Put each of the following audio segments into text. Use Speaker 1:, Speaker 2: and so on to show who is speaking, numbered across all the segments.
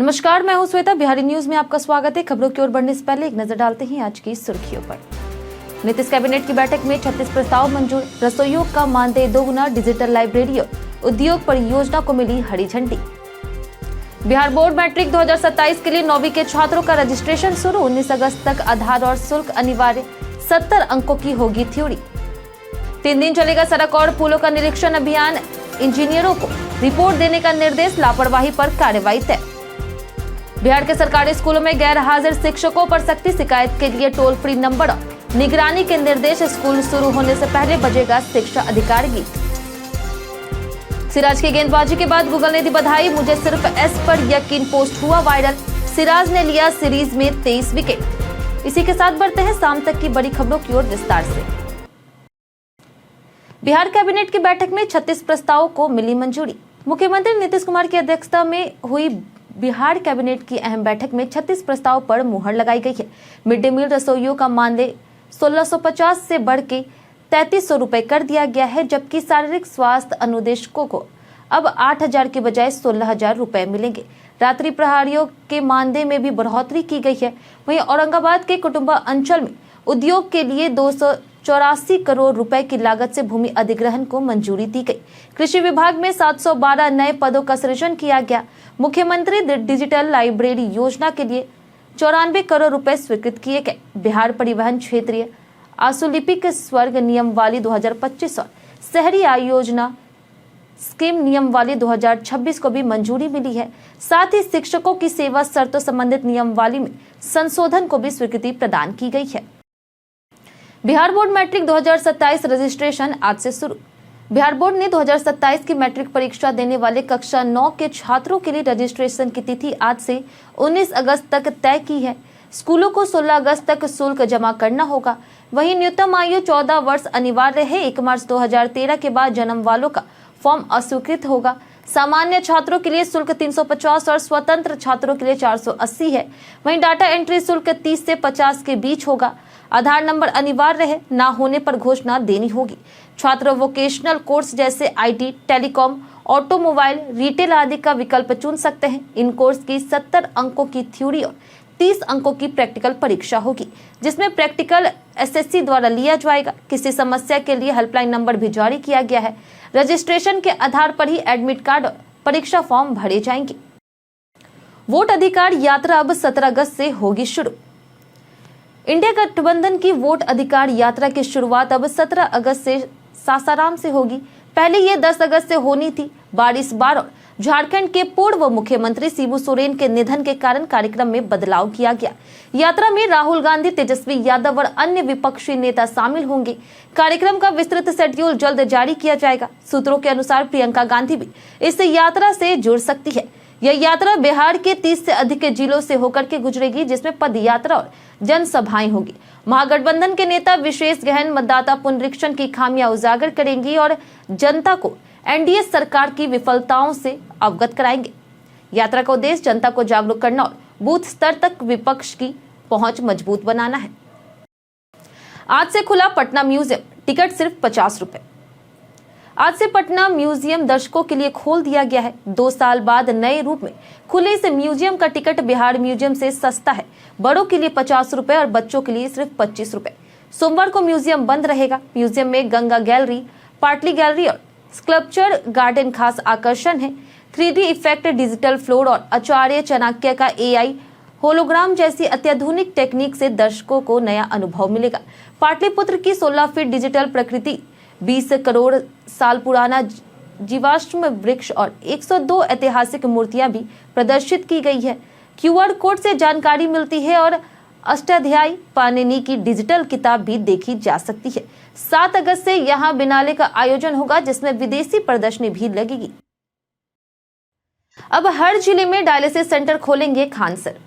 Speaker 1: नमस्कार, मैं हूं श्वेता। बिहारी न्यूज में आपका स्वागत है। खबरों की ओर बढ़ने से पहले एक नजर डालते हैं आज की सुर्खियों पर। नीतीश कैबिनेट की बैठक में 36 प्रस्ताव मंजूर। रसोइयों का मानदेय दोगुना, डिजिटल लाइब्रेरी और उद्योग परियोजना को मिली हरी झंडी। बिहार बोर्ड मैट्रिक 2027 के लिए 9वीं के छात्रों का रजिस्ट्रेशन शुरू। 19 अगस्त तक आधार और शुल्क अनिवार्य। 70 अंकों की होगी थ्योरी। 3 दिन चलेगा सड़क और पुलों का निरीक्षण अभियान। इंजीनियरों को रिपोर्ट देने का निर्देश, लापरवाही पर कार्रवाई तय। बिहार के सरकारी स्कूलों में गैर हाजिर शिक्षकों पर सख्ती, शिकायत के लिए टोल फ्री नंबर और निगरानी के निर्देश। स्कूल शुरू होने से पहले बजेगा शिक्षा अधिकार गीत। सिराज की गेंदबाजी के बाद गूगल ने दी बधाई। मुझे सिर्फ एस पर यकीन पोस्ट हुआ वायरल। सिराज ने लिया सीरीज में 23 विकेट। इसी के साथ बढ़ते हैं शाम तक की बड़ी खबरों की ओर विस्तार से। बिहार कैबिनेट की बैठक में 36 प्रस्तावों को मिली मंजूरी। मुख्यमंत्री नीतीश कुमार की अध्यक्षता में हुई बिहार कैबिनेट की अहम बैठक में 36 प्रस्ताव पर मुहर लगाई गई है। मिड डे मील रसोइयों का मानदेय 1650 से बढ़ के 3300 रुपए कर दिया गया है, जबकि शारीरिक स्वास्थ्य अनुदेशकों को अब 8000 के बजाय 16000 रुपए मिलेंगे। रात्रि प्रहरियों के मानदेय में भी बढ़ोतरी की गई है। वहीं औरंगाबाद के कुटुंबा अंचल में उद्योग के लिए 284 करोड़ रुपए की लागत से भूमि अधिग्रहण को मंजूरी दी गई। कृषि विभाग में 712 नए पदों का सृजन किया गया। मुख्यमंत्री डिजिटल लाइब्रेरी योजना के लिए 94 करोड़ रुपए स्वीकृत किए गए। बिहार परिवहन क्षेत्रीय आशुलिपिक स्वर्ग नियमावली 2025 और शहरी आयोजना स्कीम नियमावली 2026 को भी मंजूरी मिली है। साथ ही शिक्षकों की सेवा शर्तों संबंधित नियमावली में संशोधन को भी स्वीकृति प्रदान की गई है। बिहार बोर्ड मैट्रिक 2027 रजिस्ट्रेशन आज से शुरू। बिहार बोर्ड ने 2027 की मैट्रिक परीक्षा देने वाले कक्षा 9 के छात्रों के लिए रजिस्ट्रेशन की तिथि आज से 19 अगस्त तक तय की है। स्कूलों को 16 अगस्त तक शुल्क जमा करना होगा। वहीं न्यूनतम आयु 14 वर्ष अनिवार्य है। 1 मार्च 2013 के बाद जन्म वालों का फॉर्म अस्वीकृत होगा। सामान्य छात्रों के लिए शुल्क 350 और स्वतंत्र छात्रों के लिए 480 है। वहीं डाटा एंट्री शुल्क 30 से 50 के बीच होगा। आधार नंबर अनिवार्य है, ना होने पर घोषणा देनी होगी। छात्र वोकेशनल कोर्स जैसे आईटी, टेलीकॉम, ऑटोमोबाइल, रिटेल आदि का विकल्प चुन सकते हैं। इन कोर्स की 70 अंकों की थ्योरी और 30 अंकों की प्रैक्टिकल परीक्षा होगी, जिसमें प्रैक्टिकल एसएससी द्वारा लिया जाएगा। किसी समस्या के लिए हेल्पलाइन नंबर भी जारी किया गया है। रजिस्ट्रेशन के आधार पर ही एडमिट कार्ड और परीक्षा फॉर्म भरे जाएंगे। वोट अधिकार यात्रा अब 17 अगस्त से होगी शुरू। इंडिया गठबंधन की वोट अधिकार यात्रा की शुरुआत अब 17 अगस्त से सासाराम से होगी। पहले ये 10 अगस्त से होनी थी। बारिश बार और झारखंड के पूर्व मुख्यमंत्री शिबू सोरेन के निधन के कारण कार्यक्रम में बदलाव किया गया। यात्रा में राहुल गांधी, तेजस्वी यादव और अन्य विपक्षी नेता शामिल होंगे। कार्यक्रम का विस्तृत शेड्यूल जल्द जारी किया जाएगा। सूत्रों के अनुसार प्रियंका गांधी भी इस यात्रा से जुड़ सकती है। यह यात्रा बिहार के 30 से अधिक जिलों से होकर के गुजरेगी, जिसमें पद यात्रा और जनसभाएं होगी। महागठबंधन के नेता विशेष गहन मतदाता पुनरीक्षण की खामियां उजागर करेंगी और जनता को एनडीए सरकार की विफलताओं से अवगत कराएंगे। यात्रा का उद्देश्य जनता को जागरूक करना और बूथ स्तर तक विपक्ष की पहुंच मजबूत बनाना है। आज से खुला पटना म्यूजियम, टिकट सिर्फ 50 रुपए। आज से पटना म्यूजियम दर्शकों के लिए खोल दिया गया है। 2 साल बाद नए रूप में खुले इस म्यूजियम का टिकट बिहार म्यूजियम से सस्ता है। बड़ों के लिए 50 रुपए और बच्चों के लिए सिर्फ 25 रुपए। सोमवार को म्यूजियम बंद रहेगा। म्यूजियम में गंगा गैलरी, पाटली गैलरी और स्कल्पचर गार्डन खास आकर्षण है। 3D इफेक्ट, डिजिटल फ्लोर और आचार्य चाणक्य का AI होलोग्राम जैसी अत्याधुनिक टेक्निक से दर्शकों को नया अनुभव मिलेगा। पाटलिपुत्र की 16 फीट डिजिटल प्रकृति, 20 करोड़ साल पुराना जीवाश्म वृक्ष और 102 ऐतिहासिक मूर्तियां भी प्रदर्शित की गई है। QR कोड से जानकारी मिलती है और अष्टाध्यायी पाणिनि की डिजिटल किताब भी देखी जा सकती है। 7 अगस्त से यहाँ बिनाले का आयोजन होगा, जिसमें विदेशी प्रदर्शनी भी लगेगी। अब हर जिले में डायलिसिस सेंटर खोलेंगे खान सर।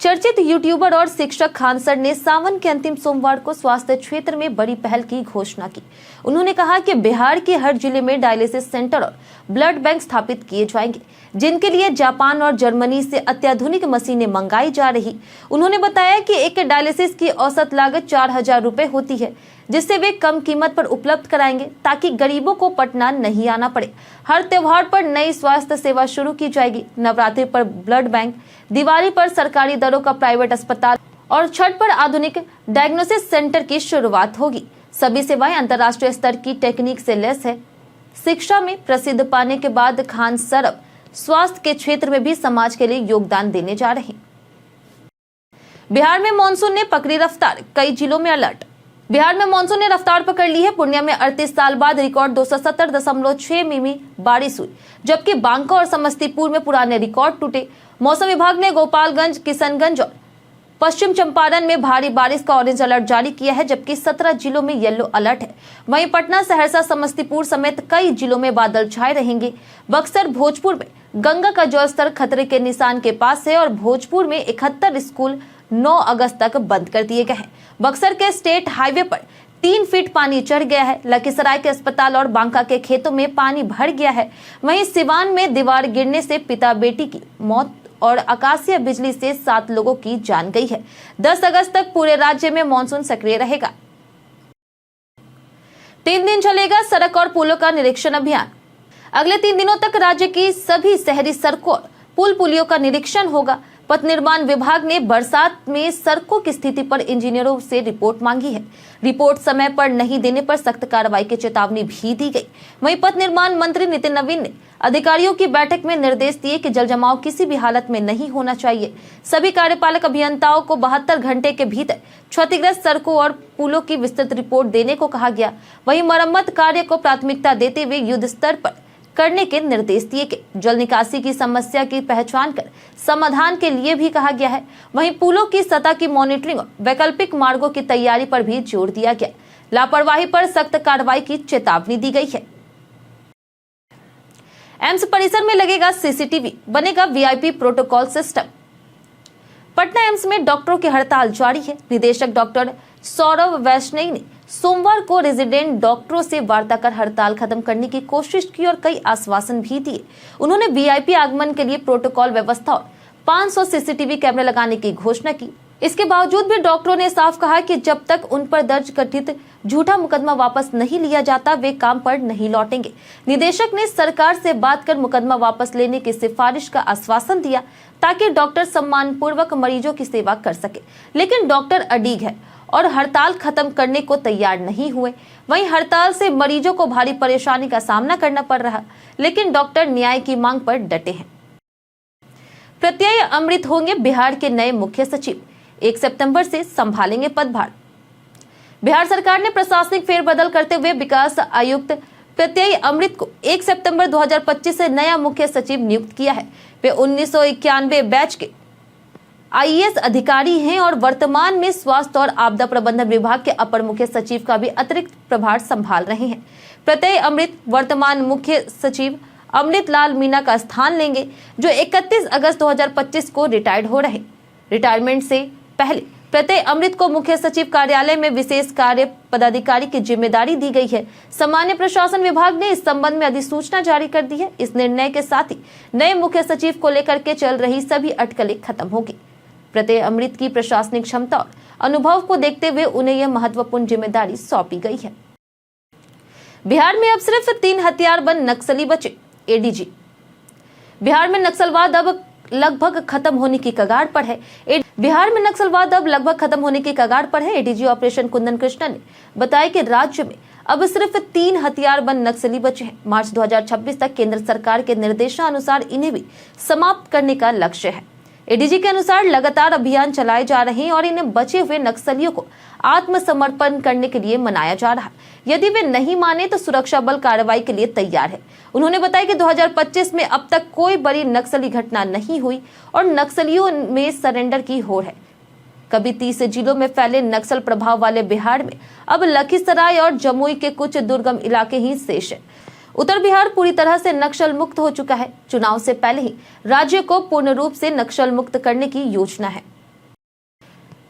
Speaker 1: चर्चित यूट्यूबर और शिक्षक खान सर ने सावन के अंतिम सोमवार को स्वास्थ्य क्षेत्र में बड़ी पहल की घोषणा की। उन्होंने कहा कि बिहार के हर जिले में डायलिसिस सेंटर और ब्लड बैंक स्थापित किए जाएंगे, जिनके लिए जापान और जर्मनी से अत्याधुनिक मशीनें मंगाई जा रही। उन्होंने बताया कि एक डायलिसिस की औसत लागत 4000 रुपए होती है, जिससे वे कम कीमत पर उपलब्ध कराएंगे ताकि गरीबों को पटना नहीं आना पड़े। हर त्योहार पर नई स्वास्थ्य सेवा शुरू की जाएगी। नवरात्रि पर ब्लड बैंक, दिवाली पर सरकारी दरों का प्राइवेट अस्पताल और छठ पर आधुनिक डायग्नोसिस सेंटर की शुरुआत होगी। सभी सेवाएं अंतर्राष्ट्रीय स्तर की टेक्निक से लैस है। शिक्षा में प्रसिद्ध पाने के बाद खान सरब स्वास्थ्य के क्षेत्र में भी समाज के लिए योगदान देने जा रहे हैं। बिहार में मानसून ने पकड़ी रफ्तार, कई जिलों में अलर्ट। बिहार में मानसून ने रफ्तार पकड़ ली है। पूर्णिया में 38 साल बाद रिकॉर्ड 270.6 मिमी बारिश हुई, जबकि बांका और समस्तीपुर में पुराने रिकॉर्ड टूटे। मौसम विभाग ने गोपालगंज, किशनगंज और पश्चिम चंपारण में भारी बारिश का ऑरेंज अलर्ट जारी किया है, जबकि 17 जिलों में येलो अलर्ट है। वहीं पटना, सहरसा, समस्तीपुर समेत कई जिलों में बादल छाए रहेंगे। बक्सर, भोजपुर में गंगा का जलस्तर खतरे के निशान के पास है और भोजपुर में 71 स्कूल 9 अगस्त तक बंद कर दिए गए हैं। बक्सर के स्टेट हाईवे पर 3 फीट पानी चढ़ गया है। लखीसराय के अस्पताल और बांका के खेतों में पानी भर गया है। वहीं सिवान में दीवार गिरने से पिता बेटी की मौत और आकाशीय बिजली से 7 लोगों की जान गई है। 10 अगस्त तक पूरे राज्य में मानसून सक्रिय रहेगा। 3 दिन चलेगा सड़क और पुलों का निरीक्षण अभियान। अगले 3 दिनों तक राज्य की सभी शहरी सड़कों और पुल पुलियों का निरीक्षण होगा। पथ निर्माण विभाग ने बरसात में सड़कों की स्थिति पर इंजीनियरों से रिपोर्ट मांगी है। रिपोर्ट समय पर नहीं देने पर सख्त कार्रवाई की चेतावनी भी दी गई। वहीं पथ निर्माण मंत्री नितिन नवीन ने अधिकारियों की बैठक में निर्देश दिए कि जलजमाव किसी भी हालत में नहीं होना चाहिए। सभी कार्यपालक अभियंताओं को 72 घंटे के भीतर क्षतिग्रस्त सड़कों और पुलों की विस्तृत रिपोर्ट देने को कहा गया। वहीं मरम्मत कार्य को प्राथमिकता देते हुए युद्ध स्तर पर करने के निर्देश दिए गए। जल निकासी की समस्या की पहचान कर समाधान के लिए भी कहा गया है। वहीं पुलों की सतह की मॉनिटरिंग और वैकल्पिक मार्गों की तैयारी पर भी जोर दिया गया। लापरवाही पर सख्त कार्रवाई की चेतावनी दी गई है। एम्स परिसर में लगेगा सीसीटीवी, बनेगा VIP protocol system. Patna AIIMS में डॉक्टरों की हड़ताल जारी है। निदेशक डॉक्टर सौरभ वैष्णव ने सोमवार को रेजिडेंट डॉक्टरों से वार्ता कर हड़ताल खत्म करने की कोशिश की और कई आश्वासन भी दिए। उन्होंने वीआईपी आगमन के लिए प्रोटोकॉल व्यवस्था और 500 सीसीटीवी कैमरे लगाने की घोषणा की। इसके बावजूद भी डॉक्टरों ने साफ कहा कि जब तक उन पर दर्ज कथित झूठा मुकदमा वापस नहीं लिया जाता, वे काम पर नहीं लौटेंगे। निदेशक ने सरकार से बात कर मुकदमा वापस लेने की सिफारिश का आश्वासन दिया ताकि डॉक्टर सम्मानपूर्वक मरीजों की सेवा कर सके, लेकिन डॉक्टर अडिग है और हड़ताल खत्म करने को तैयार नहीं हुए। वहीं हड़ताल से मरीजों को भारी परेशानी का सामना करना पड़ रहा, लेकिन डॉक्टर न्याय की मांग पर डटे हैं। प्रत्यय अमृत होंगे बिहार के नए मुख्य सचिव, 1 सितंबर से संभालेंगे पदभार। बिहार सरकार ने प्रशासनिक फेरबदल करते हुए विकास आयुक्त प्रत्यय अमृत को 1 सितंबर 2025 से नया मुख्य सचिव नियुक्त किया है। वे 1991 बैच के आईएएस अधिकारी हैं और वर्तमान में स्वास्थ्य और आपदा प्रबंधन विभाग के अपर मुख्य सचिव का भी अतिरिक्त प्रभार संभाल रहे हैं। प्रत्यय अमृत वर्तमान मुख्य सचिव अमृत लाल मीणा का स्थान लेंगे, जो 31 अगस्त 2025 को रिटायर्ड हो रहे। रिटायरमेंट से पहले प्रत्यय अमृत को मुख्य सचिव कार्यालय में विशेष कार्य पदाधिकारी की जिम्मेदारी दी गई है। सामान्य प्रशासन विभाग ने इस संबंध में अधिसूचना जारी कर दी है। इस निर्णय के साथ ही नए मुख्य सचिव को लेकर के चल रही सभी अटकलें खत्म होगी। प्रत्यय अमृत की प्रशासनिक क्षमता और अनुभव को देखते हुए उन्हें यह महत्वपूर्ण जिम्मेदारी सौंपी गई है। बिहार में अब सिर्फ 3 हथियारबंद नक्सली बचे, एडीजी। बिहार में नक्सलवाद अब लगभग खत्म होने की कगार पर है। बिहार में नक्सलवाद अब लगभग खत्म होने की कगार पर है। एडीजी ऑपरेशन कुंदन कृष्णा ने बताया कि राज्य में अब सिर्फ 3 हथियारबंद नक्सली बचे हैं। मार्च 2026 तक केंद्र सरकार के निर्देशानुसार इन्हें भी समाप्त करने का लक्ष्य है। एडीजी के अनुसार लगातार अभियान चलाए जा रहे हैं और इन्हें बचे हुए नक्सलियों को आत्मसमर्पण करने के लिए मनाया जा रहा है। यदि वे नहीं माने तो सुरक्षा बल कार्रवाई के लिए तैयार है। उन्होंने बताया कि 2025 में अब तक कोई बड़ी नक्सली घटना नहीं हुई और नक्सलियों में सरेंडर की होड़ है। कभी 30 जिलों में फैले नक्सल प्रभाव वाले बिहार में अब लखीसराय और जमुई के कुछ दुर्गम इलाके ही शेष है। उत्तर बिहार पूरी तरह से नक्सल मुक्त हो चुका है। चुनाव से पहले ही राज्य को पूर्ण रूप से नक्सल मुक्त करने की योजना है।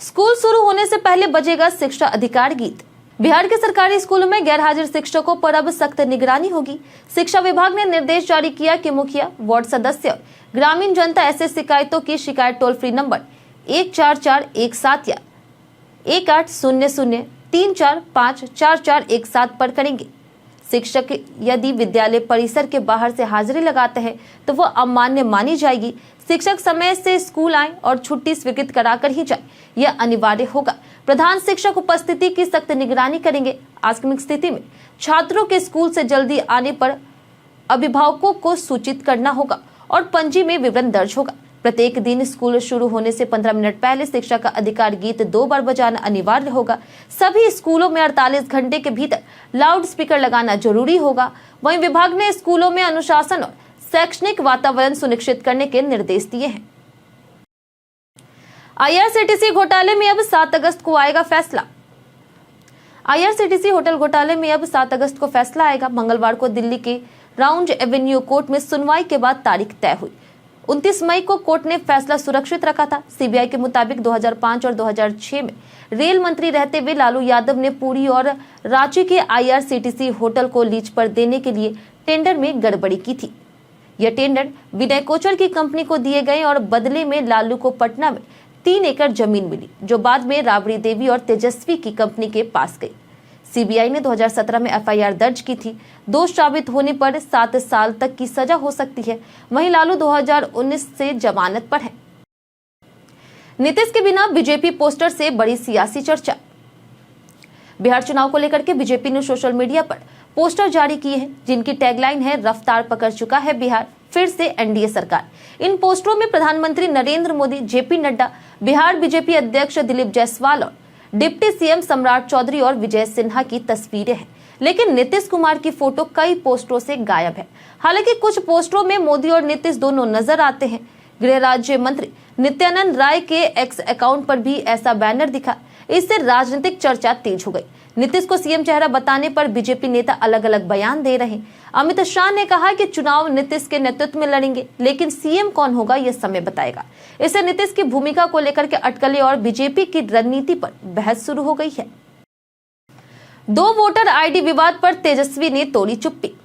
Speaker 1: स्कूल शुरू होने से पहले बजेगा शिक्षा अधिकार गीत। बिहार के सरकारी स्कूलों में गैरहाजिर शिक्षकों पर अब सख्त निगरानी होगी। शिक्षा विभाग ने निर्देश जारी किया कि मुखिया, वार्ड सदस्य और ग्रामीण जनता ऐसे शिकायतों की शिकायत टोल फ्री नंबर 14417 या 1800 3-4-5-4-4-1-7 पर करेंगे। शिक्षक यदि विद्यालय परिसर के बाहर से हाजिरी लगाते हैं तो वह अमान्य मानी जाएगी। शिक्षक समय से स्कूल आए और छुट्टी स्वीकृत कराकर ही जाए, यह अनिवार्य होगा। प्रधान शिक्षक उपस्थिति की सख्त निगरानी करेंगे। आकस्मिक स्थिति में छात्रों के स्कूल से जल्दी आने पर अभिभावकों को सूचित करना होगा और पंजी में विवरण दर्ज होगा। प्रत्येक दिन स्कूल शुरू होने से 15 मिनट पहले शिक्षा का अधिकार गीत 2 बार बजाना अनिवार्य होगा। सभी स्कूलों में 48 घंटे के भीतर लाउड स्पीकर लगाना जरूरी होगा। वहीं विभाग ने स्कूलों में अनुशासन और शैक्षणिक वातावरण सुनिश्चित करने के निर्देश दिए हैं। IRCTC घोटाले में अब 7 अगस्त को आएगा फैसला। IRCTC होटल घोटाले में अब 7 अगस्त को फैसला आएगा। मंगलवार को दिल्ली के राउंड एवेन्यू कोर्ट में सुनवाई के बाद तारीख तय हुई। 29 मई को कोर्ट ने फैसला सुरक्षित रखा था। सीबीआई के मुताबिक 2005 और 2006 में रेल मंत्री रहते हुए लालू यादव ने पुरी और रांची के IRCTC होटल को लीज पर देने के लिए टेंडर में गड़बड़ी की थी। यह टेंडर विनय कोचर की कंपनी को दिए गए और बदले में लालू को पटना में 3 एकड़ जमीन मिली, जो बाद में राबड़ी देवी और तेजस्वी की कंपनी के पास गई। सीबीआई ने 2017 में FIR दर्ज की थी। दोष साबित होने पर 7 साल तक की सजा हो सकती है। वहीं लालू 2019 से जमानत पर है। नीतीश के बिना बीजेपी पोस्टर से बड़ी सियासी चर्चा। बिहार चुनाव को लेकर के बीजेपी ने सोशल मीडिया पर पोस्टर जारी किए हैं, जिनकी टैगलाइन है, रफ्तार पकड़ चुका है बिहार, फिर से एनडीए सरकार। इन पोस्टरों में प्रधानमंत्री नरेंद्र मोदी, JP नड्डा, बिहार बीजेपी अध्यक्ष दिलीप जायसवाल और डिप्टी CM सम्राट चौधरी और विजय सिन्हा की तस्वीरें हैं। लेकिन नीतीश कुमार की फोटो कई पोस्टरों से गायब है। हालांकि कुछ पोस्टरों में मोदी और नीतीश दोनों नजर आते हैं। गृह राज्य मंत्री नित्यानंद राय के X अकाउंट पर भी ऐसा बैनर दिखा। इससे राजनीतिक चर्चा तेज हो गई। नीतीश को सीएम चेहरा बताने पर बीजेपी नेता अलग अलग बयान दे रहे हैं। अमित शाह ने कहा कि चुनाव नीतीश के नेतृत्व में लड़ेंगे, लेकिन सीएम कौन होगा यह समय बताएगा। इससे नीतीश की भूमिका को लेकर के अटकलें और बीजेपी की रणनीति पर बहस शुरू हो गई है। 2 वोटर ID विवाद पर तेजस्वी ने तोड़ी चुप्पी।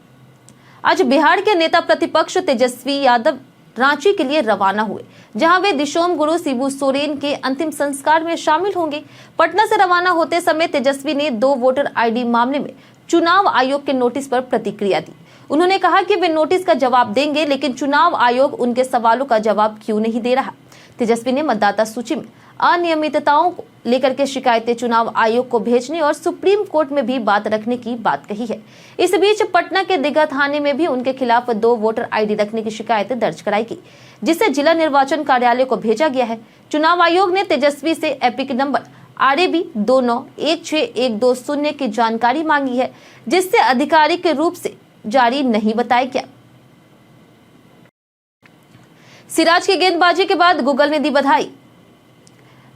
Speaker 1: आज बिहार के नेता प्रतिपक्ष तेजस्वी यादव रांची के लिए रवाना हुए, जहां वे दिशोम गुरु शिबू सोरेन के अंतिम संस्कार में शामिल होंगे। पटना से रवाना होते समय तेजस्वी ने 2 वोटर ID मामले में चुनाव आयोग के नोटिस पर प्रतिक्रिया दी। उन्होंने कहा कि वे नोटिस का जवाब देंगे, लेकिन चुनाव आयोग उनके सवालों का जवाब क्यों नहीं दे रहा। तेजस्वी ने मतदाता सूची में अनियमितताओं को लेकर के शिकायतें चुनाव आयोग को भेजने और सुप्रीम कोर्ट में भी बात रखने की बात कही है। इस बीच पटना के दीघा थाने में भी उनके खिलाफ 2 वोटर ID रखने की शिकायतें दर्ज कराई गई, जिसे जिला निर्वाचन कार्यालय को भेजा गया है। चुनाव आयोग ने तेजस्वी से एपिक नंबर RAB 291612 की जानकारी मांगी है, जिससे आधिकारिक रूप से जारी नहीं बताया गया। सिराज की गेंदबाजी के बाद गूगल ने दी बधाई।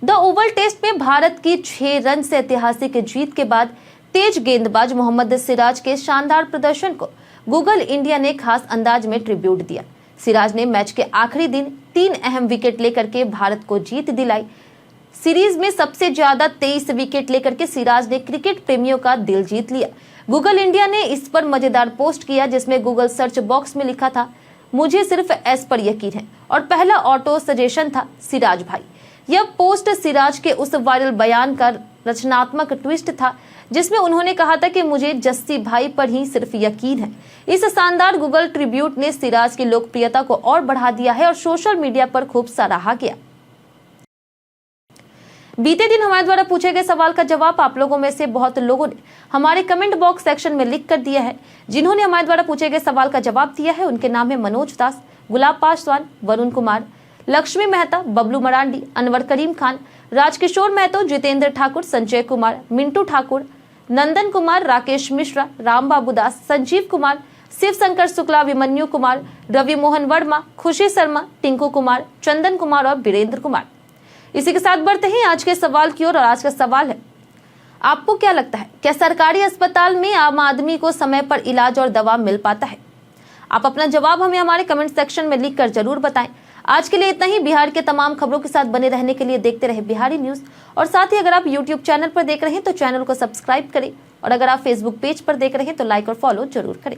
Speaker 1: द ओवल टेस्ट में भारत की 6 रन से ऐतिहासिक जीत के बाद तेज गेंदबाज मोहम्मद सिराज के शानदार प्रदर्शन को गूगल इंडिया ने खास अंदाज में ट्रिब्यूट दिया। सिराज ने मैच के आखिरी दिन 3 अहम विकेट लेकर के भारत को जीत दिलाई। सीरीज में सबसे ज्यादा 23 विकेट लेकर के सिराज ने क्रिकेट प्रेमियों का दिल जीत लिया। गूगल इंडिया ने इस पर मजेदार पोस्ट किया, जिसमें गूगल सर्च बॉक्स में लिखा था, मुझे सिर्फ S पर यकीन है, और पहला ऑटो सजेशन था सिराज भाई। यह पोस्ट सिराज के उस वायरल बयान का रचनात्मक ट्विस्ट था, जिसमें उन्होंने कहा था कि मुझे जस्सी भाई पर ही सिर्फ यकीन है। इस शानदार गूगल ट्रिब्यूट ने सिराज की लोकप्रियता को और बढ़ा दिया है और सोशल मीडिया पर खूब सराहा गया। बीते दिन हमारे द्वारा पूछे गए सवाल का जवाब आप लोगों में से बहुत लोगों ने हमारे कमेंट बॉक्स सेक्शन में लिख कर दिया है। जिन्होंने हमारे द्वारा पूछे गए सवाल का जवाब दिया है उनके नाम है मनोज दास, गुलाब पासवान, वरुण कुमार, लक्ष्मी मेहता, बबलू मरांडी, अनवर करीम खान, राजकिशोर महतो, जितेंद्र ठाकुर, संजय कुमार, मिंटू ठाकुर, नंदन कुमार, राकेश मिश्रा, राम बाबू दास, संजीव कुमार, शिव शंकर शुक्ला, अभिमन्यु कुमार, रवि मोहन वर्मा, खुशी शर्मा, टिंकू कुमार, चंदन कुमार और वीरेंद्र कुमार। इसी के साथ बढ़ते हैं आज के सवाल की ओर। और आज का सवाल है, आपको क्या लगता है, क्या सरकारी अस्पताल में आम आदमी को समय पर इलाज और दवा मिल पाता है? आप अपना जवाब हमें हमारे कमेंट सेक्शन में लिखकर जरूर बताएं। आज के लिए इतना ही। बिहार के तमाम खबरों के साथ बने रहने के लिए देखते रहे बिहारी न्यूज। और साथ ही अगर आप यूट्यूब चैनल पर देख रहे हैं तो चैनल को सब्सक्राइब करें, और अगर आप फेसबुक पेज पर देख रहे हैं तो लाइक और फॉलो जरूर करें।